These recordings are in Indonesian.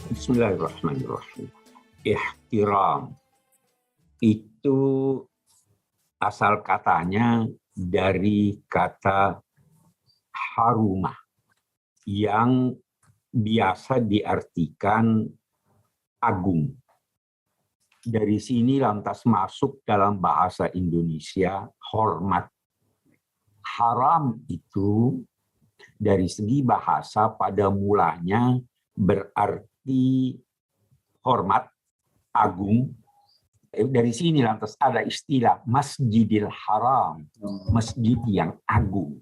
Bismillahirrahmanirrahim. Ihtiram itu asal katanya dari kata harumah yang biasa diartikan agung. Dari sini lantas masuk dalam bahasa Indonesia hormat. Haram itu dari segi bahasa pada mulanya berarti hormat, agung. Dari sini lantas ada istilah Masjidil Haram, masjid yang agung.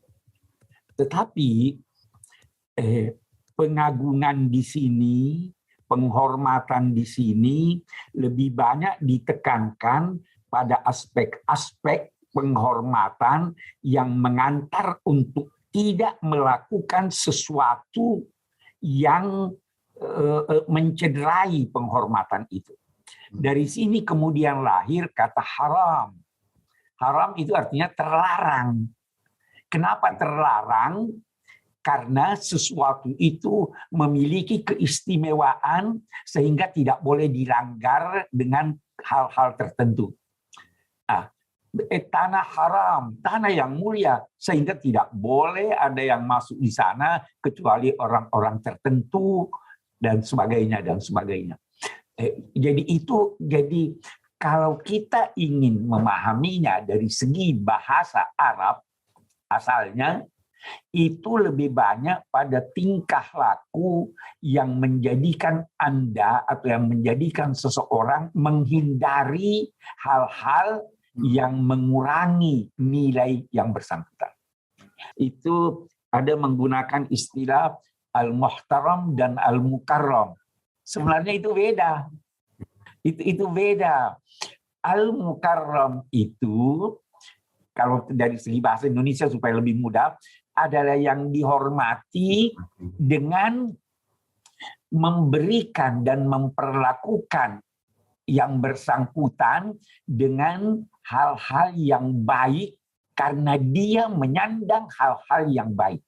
Tetapi pengagungan di sini, penghormatan di sini lebih banyak ditekankan pada aspek-aspek penghormatan yang mengantar untuk tidak melakukan sesuatu yang mencederai penghormatan itu. Dari sini kemudian lahir kata haram. Haram itu artinya terlarang. Kenapa terlarang? Karena sesuatu itu memiliki keistimewaan sehingga tidak boleh dilanggar dengan hal-hal tertentu. Tanah haram, tanah yang mulia, sehingga tidak boleh ada yang masuk di sana kecuali orang-orang tertentu dan sebagainya dan sebagainya. Jadi kalau kita ingin memahaminya dari segi bahasa Arab asalnya, itu lebih banyak pada tingkah laku yang menjadikan Anda atau yang menjadikan seseorang menghindari hal-hal yang mengurangi nilai yang bersangkutan. Itu ada menggunakan istilah al-muhtaram dan al-mukarram. Sebenarnya itu beda. Itu beda. Al-mukarram itu, kalau dari segi bahasa Indonesia supaya lebih mudah, adalah yang dihormati dengan memberikan dan memperlakukan yang bersangkutan dengan hal-hal yang baik karena dia menyandang hal-hal yang baik.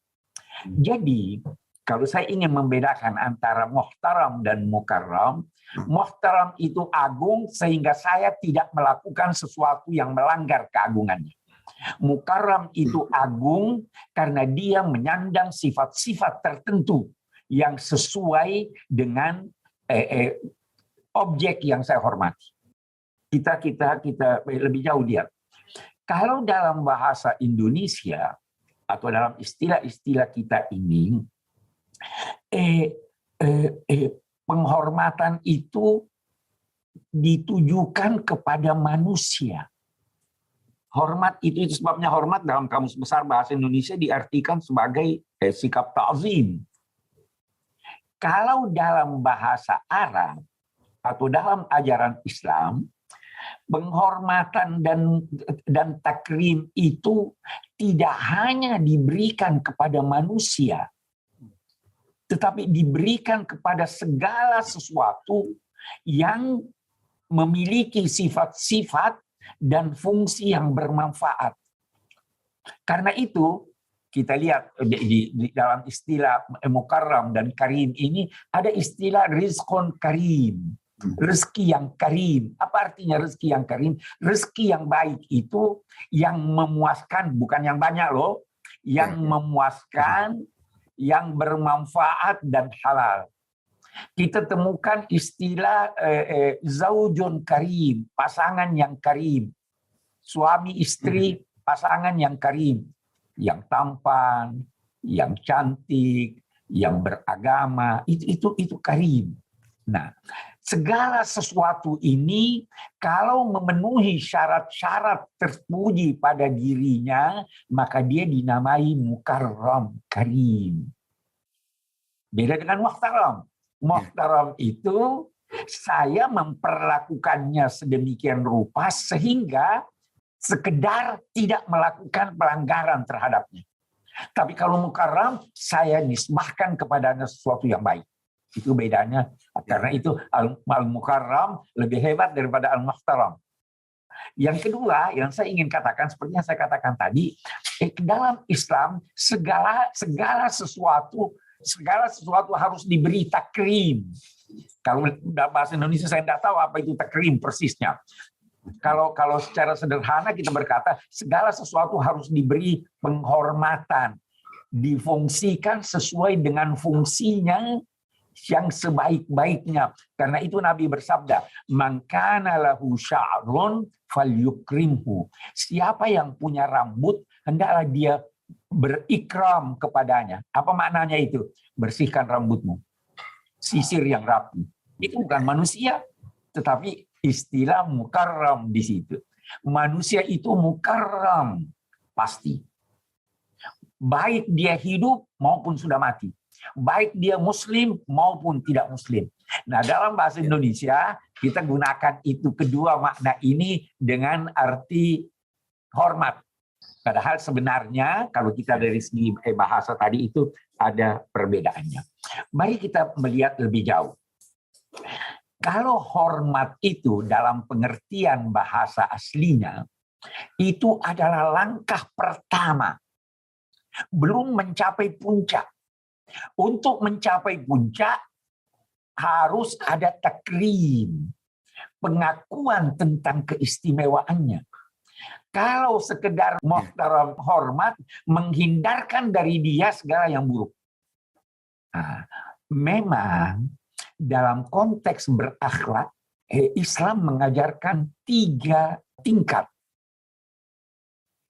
Jadi, kalau saya ingin membedakan antara muhtaram dan mukarram, muhtaram itu agung sehingga saya tidak melakukan sesuatu yang melanggar keagungannya. Mukarram itu agung karena dia menyandang sifat-sifat tertentu yang sesuai dengan objek yang saya hormati. Kita lebih jauh lihat. Kalau dalam bahasa Indonesia atau dalam istilah-istilah kita ini, penghormatan itu ditujukan kepada manusia. Hormat itu sebabnya hormat dalam Kamus Besar Bahasa Indonesia diartikan sebagai sikap ta'zim. Kalau dalam bahasa Arab atau dalam ajaran Islam, penghormatan dan takrim itu tidak hanya diberikan kepada manusia, tetapi diberikan kepada segala sesuatu yang memiliki sifat-sifat dan fungsi yang bermanfaat. Karena itu, kita lihat di dalam istilah mukarram dan karim ini ada istilah rizqun karim. Rezeki yang karim. Apa artinya rezeki yang karim? Rezeki yang baik itu yang memuaskan, bukan yang banyak loh, yang memuaskan, yang bermanfaat dan halal. Kita temukan istilah zaujun karim, pasangan yang karim. Suami istri, pasangan yang karim. Yang tampan, yang cantik, yang beragama, itu karim. Nah, segala sesuatu ini kalau memenuhi syarat-syarat terpuji pada dirinya, maka dia dinamai mukarram, karim. Beda dengan muhtaram. Muhtaram itu saya memperlakukannya sedemikian rupa sehingga sekedar tidak melakukan pelanggaran terhadapnya. Tapi kalau mukarram, saya nisbahkan kepadanya sesuatu yang baik. Itu bedanya. Karena itu al-mukarram lebih hebat daripada al-muhtaram. Yang kedua, yang saya ingin katakan, seperti yang saya katakan tadi, dalam Islam segala sesuatu harus diberi takrim. Kalau dalam bahasa Indonesia saya tidak tahu apa itu takrim persisnya. Kalau secara sederhana kita berkata segala sesuatu harus diberi penghormatan, difungsikan sesuai dengan fungsinya yang sebaik-baiknya. Karena itu Nabi bersabda, "Man kana lahu sya'run falyukrimhu." Siapa yang punya rambut, hendaklah dia berikram kepadanya. Apa maknanya itu? Bersihkan rambutmu. Sisir yang rapi. Itu bukan manusia, tetapi istilah mukarram di situ. Manusia itu mukarram pasti. Baik dia hidup maupun sudah mati. Baik dia muslim maupun tidak muslim. Nah, dalam bahasa Indonesia kita gunakan itu kedua makna ini dengan arti hormat. Padahal sebenarnya kalau kita dari segi bahasa tadi itu ada perbedaannya. Mari kita melihat lebih jauh. Kalau hormat itu dalam pengertian bahasa aslinya, itu adalah langkah pertama. Belum mencapai puncak. Untuk mencapai puncak, harus ada takrim. Pengakuan tentang keistimewaannya. Kalau sekedar muhtaram hormat, menghindarkan dari dia segala yang buruk. Nah, memang dalam konteks berakhlak, Islam mengajarkan 3 tingkat.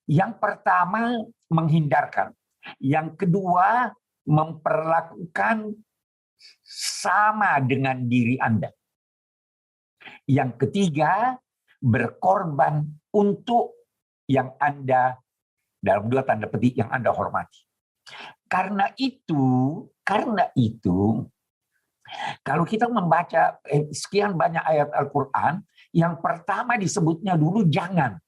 Yang pertama, menghindarkan. Yang kedua, memperlakukan sama dengan diri Anda. Yang ketiga, berkorban untuk yang Anda, dalam 2 tanda petik, yang Anda hormati. Karena itu, kalau kita membaca sekian banyak ayat Al-Quran, yang pertama disebutnya dulu jangan.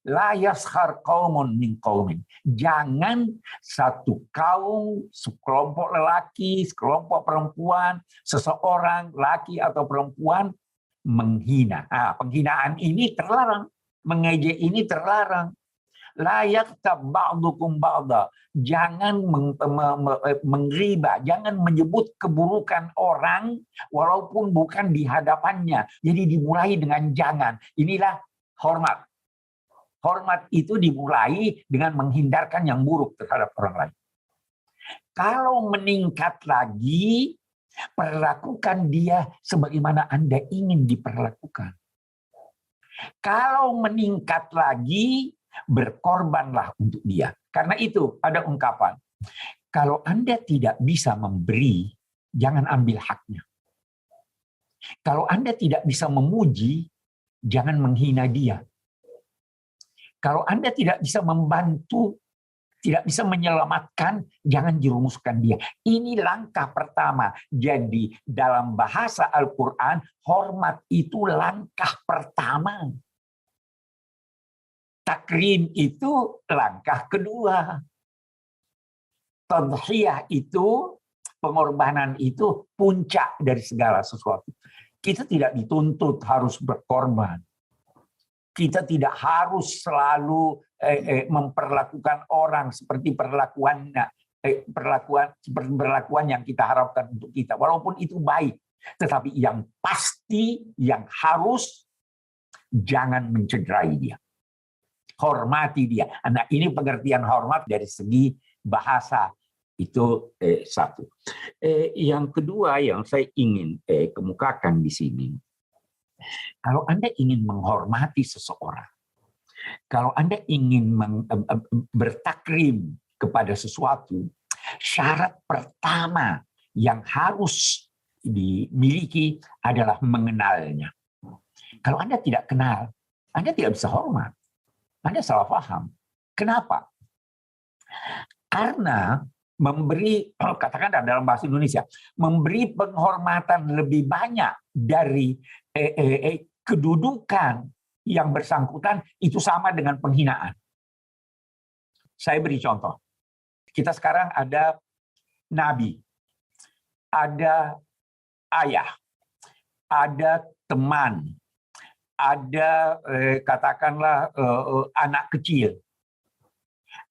La yaskhar qaumun min qaumin. Jangan satu kaum, sekelompok lelaki, sekelompok perempuan, seseorang, laki atau perempuan, menghina. Penghinaan ini terlarang. Mengejek ini terlarang. La yaktab ba'dukum ba'da. Jangan mengriba, jangan menyebut keburukan orang walaupun bukan di hadapannya. Jadi dimulai dengan jangan. Inilah hormat. Hormat itu dimulai dengan menghindarkan yang buruk terhadap orang lain. Kalau meningkat lagi, perlakukan dia sebagaimana Anda ingin diperlakukan. Kalau meningkat lagi, berkorbanlah untuk dia. Karena itu ada ungkapan, kalau Anda tidak bisa memberi, jangan ambil haknya. Kalau Anda tidak bisa memuji, jangan menghina dia. Kalau Anda tidak bisa membantu, tidak bisa menyelamatkan, jangan jerumuskan dia. Ini langkah pertama. Jadi dalam bahasa Al-Quran, hormat itu langkah pertama. Takrim itu langkah kedua. Tadhiyah itu, pengorbanan itu puncak dari segala sesuatu. Kita tidak dituntut harus berkorban. Kita tidak harus selalu memperlakukan orang seperti perlakuan yang kita harapkan untuk kita. Walaupun itu baik, tetapi yang pasti, yang harus, jangan mencederai dia. Hormati dia. Nah, ini pengertian hormat dari segi bahasa itu satu. Yang kedua yang saya ingin kemukakan di sini, kalau Anda ingin menghormati seseorang, kalau Anda ingin bertakrim kepada sesuatu, syarat pertama yang harus dimiliki adalah mengenalnya. Kalau Anda tidak kenal, Anda tidak bisa hormat. Anda salah paham. Kenapa? Karena memberi, katakan dalam bahasa Indonesia, memberi penghormatan lebih banyak dari kedudukan yang bersangkutan itu sama dengan penghinaan. Saya beri contoh. Kita sekarang ada nabi, ada ayah, ada teman, ada katakanlah anak kecil.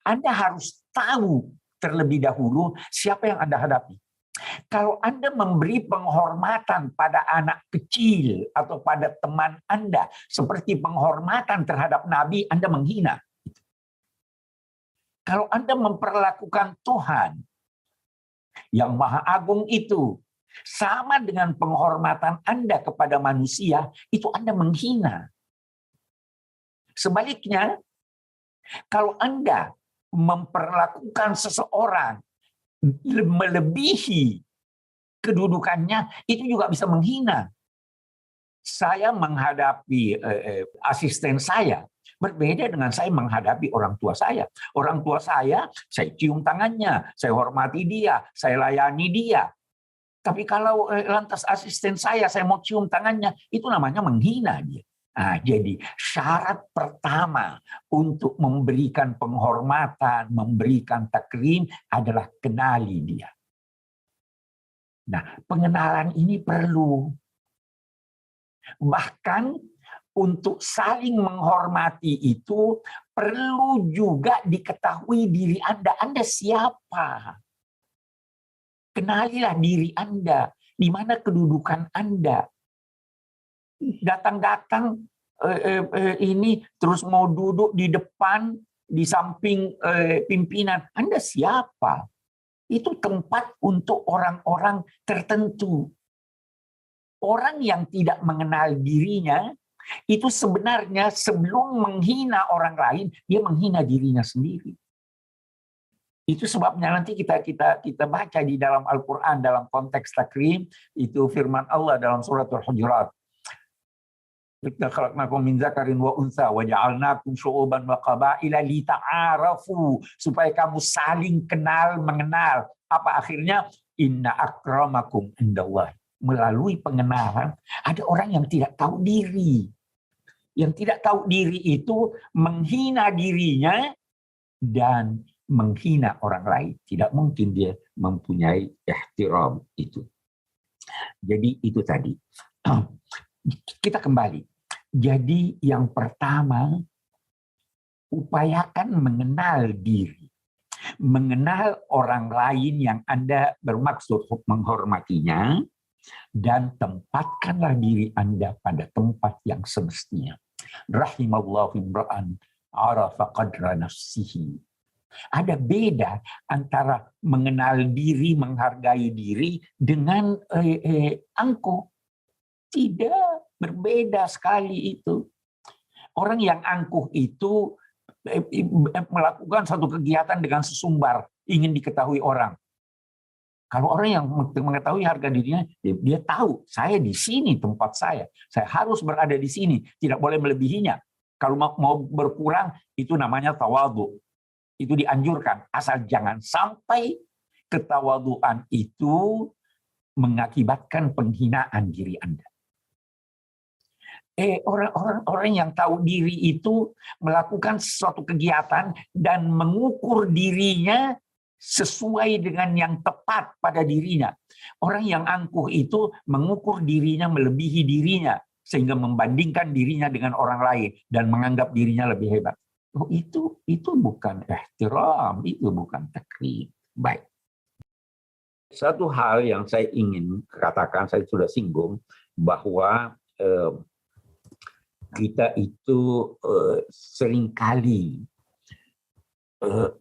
Anda harus tahu terlebih dahulu siapa yang Anda hadapi. Kalau Anda memberi penghormatan pada anak kecil atau pada teman Anda seperti penghormatan terhadap Nabi, Anda menghina. Kalau Anda memperlakukan Tuhan yang Maha Agung itu sama dengan penghormatan Anda kepada manusia, itu Anda menghina. Sebaliknya, kalau Anda memperlakukan seseorang melebihi kedudukannya, itu juga bisa menghina. Saya menghadapi asisten saya berbeda dengan saya menghadapi orang tua saya. Orang tua saya cium tangannya, saya hormati dia, saya layani dia. Tapi kalau lantas asisten saya mau cium tangannya, itu namanya menghina dia. Nah, jadi syarat pertama untuk memberikan penghormatan, memberikan takrim adalah kenali dia. Nah, pengenalan ini perlu. Bahkan untuk saling menghormati itu perlu juga diketahui diri Anda. Anda siapa? Kenalilah diri Anda. Di mana kedudukan Anda? Datang-datang ini terus mau duduk di depan, di samping pimpinan. Anda siapa? Itu tempat untuk orang-orang tertentu. Orang yang tidak mengenal dirinya, itu sebenarnya sebelum menghina orang lain, dia menghina dirinya sendiri. Itu sebabnya nanti kita baca di dalam Al-Quran, dalam konteks takrim, itu firman Allah dalam surat Al-Hujurat. Kita khalaqnakum min dzakarin wa untha wa ja'alnakum syu'uban wa qabaila lita'arafu, supaya kamu saling kenal mengenal. Apa akhirnya? Inna akramakum indallah. Melalui pengenalan ada orang yang tidak tahu diri. Yang tidak tahu diri itu menghina dirinya dan menghina orang lain. Tidak mungkin dia mempunyai ihtiram itu. Jadi itu tadi. Kita kembali. Jadi yang pertama, upayakan mengenal diri. Mengenal orang lain yang Anda bermaksud menghormatinya, dan tempatkanlah diri Anda pada tempat yang semestinya. Rahimallahu imra'an arafa qadra nafsihi. Ada beda antara mengenal diri, menghargai diri dengan angkuh. Tidak, berbeda sekali itu. Orang yang angkuh itu melakukan satu kegiatan dengan sesumbar, ingin diketahui orang. Kalau orang yang mengetahui harga dirinya, dia tahu, saya di sini tempat saya harus berada di sini, tidak boleh melebihinya. Kalau mau berkurang, itu namanya tawadhu. Itu dianjurkan, asal jangan sampai ketawadhuan itu mengakibatkan penghinaan diri Anda. Orang yang tahu diri itu melakukan suatu kegiatan dan mengukur dirinya sesuai dengan yang tepat pada dirinya. Orang yang angkuh itu mengukur dirinya melebihi dirinya sehingga membandingkan dirinya dengan orang lain dan menganggap dirinya lebih hebat. Oh, itu bukan ihtiram, itu bukan takrim. Baik. Satu hal yang saya ingin katakan, saya sudah singgung bahwa kita itu seringkali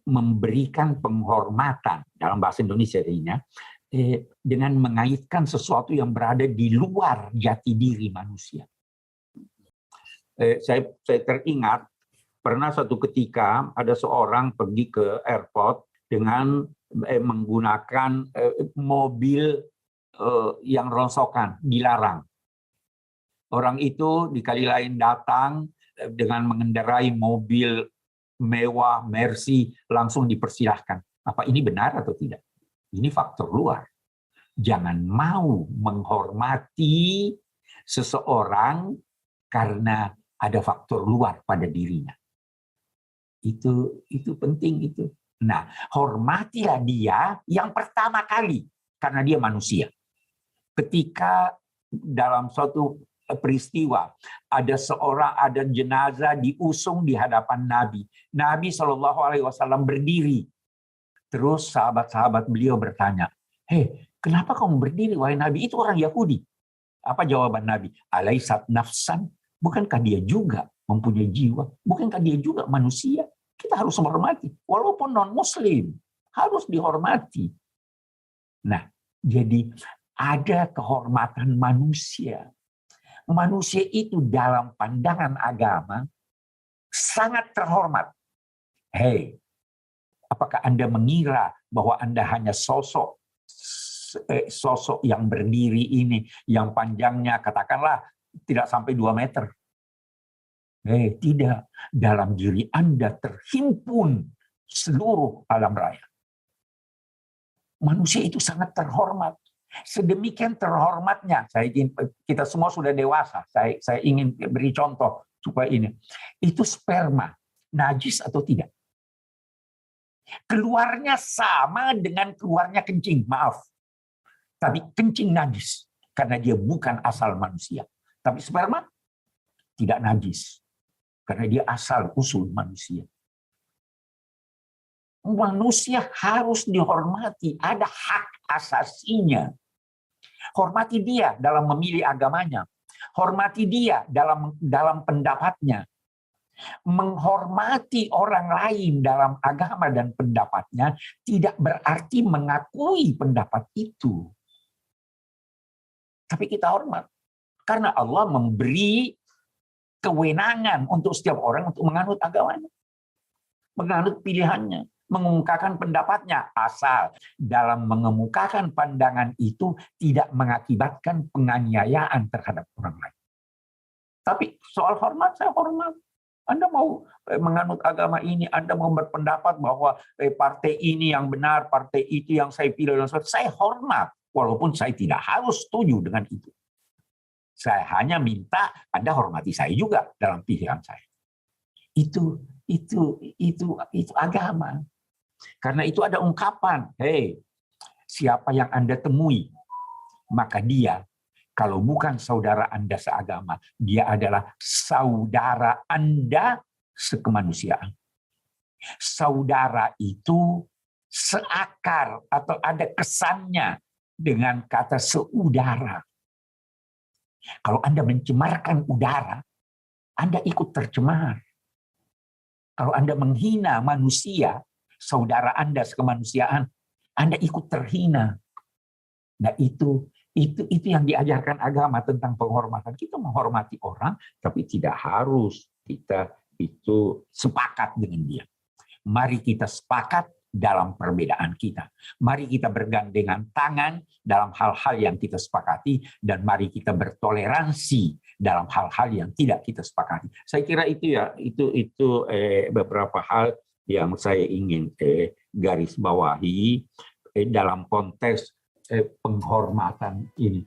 memberikan penghormatan dalam bahasa Indonesia ini dengan mengaitkan sesuatu yang berada di luar jati diri manusia. Saya teringat pernah suatu ketika ada seorang pergi ke airport dengan menggunakan mobil yang rongsokan, dilarang. Orang itu di kali lain datang dengan mengendarai mobil mewah, Mercy, langsung dipersilahkan. Apa ini benar atau tidak? Ini faktor luar. Jangan mau menghormati seseorang karena ada faktor luar pada dirinya. Itu penting itu. Nah, hormatilah dia yang pertama kali karena dia manusia. Ketika dalam suatu peristiwa ada jenazah diusung di hadapan Nabi. Nabi SAW berdiri. Terus sahabat-sahabat beliau bertanya, Kenapa kamu berdiri, wahai Nabi? Itu orang Yahudi. Apa jawaban Nabi? Alaisat nafsan? Bukankah dia juga mempunyai jiwa? Bukankah dia juga manusia? Kita harus menghormati. Walaupun non-muslim, harus dihormati. Nah, jadi ada kehormatan manusia. Manusia itu dalam pandangan agama sangat terhormat. Hei, apakah Anda mengira bahwa Anda hanya sosok yang berdiri ini, yang panjangnya katakanlah tidak sampai 2 meter? Tidak. Dalam diri Anda terhimpun seluruh alam raya. Manusia itu sangat terhormat. Sedemikian terhormatnya. Kita semua sudah dewasa. Saya ingin beri contoh supaya ini. Itu sperma najis atau tidak? Keluarnya sama dengan keluarnya kencing. Maaf. Tapi kencing najis. Karena dia bukan asal manusia. Tapi sperma tidak najis. Karena dia asal usul manusia. Manusia harus dihormati. Ada hak asasinya. Hormati dia dalam memilih agamanya. Hormati dia dalam pendapatnya. Menghormati orang lain dalam agama dan pendapatnya tidak berarti mengakui pendapat itu. Tapi kita hormat. Karena Allah memberi kewenangan untuk setiap orang untuk menganut agamanya. Menganut pilihannya. Mengemukakan pendapatnya. Asal dalam mengemukakan pandangan itu tidak mengakibatkan penganiayaan terhadap orang lain. Tapi soal hormat, saya hormat. Anda mau menganut agama ini, Anda mau berpendapat bahwa partai ini yang benar, partai itu yang saya pilih, dan saya hormat. Walaupun saya tidak harus setuju dengan itu. Saya hanya minta Anda hormati saya juga dalam pilihan saya. Itu agama. Karena itu ada ungkapan, hei, siapa yang Anda temui, maka dia, kalau bukan saudara Anda seagama, dia adalah saudara Anda sekemanusiaan. Saudara itu seakar atau ada kesannya dengan kata seudara. Kalau Anda mencemarkan udara, Anda ikut tercemar. Kalau Anda menghina manusia, saudara Anda sekemanusiaan, Anda ikut terhina. Nah, itu yang diajarkan agama tentang penghormatan. Kita menghormati orang, tapi tidak harus kita itu sepakat dengan dia. Mari kita sepakat dalam perbedaan kita. Mari kita bergandengan tangan dalam hal-hal yang kita sepakati, dan mari kita bertoleransi dalam hal-hal yang tidak kita sepakati. Saya kira itu beberapa hal yang saya ingin garis bawahi dalam konteks penghormatan ini.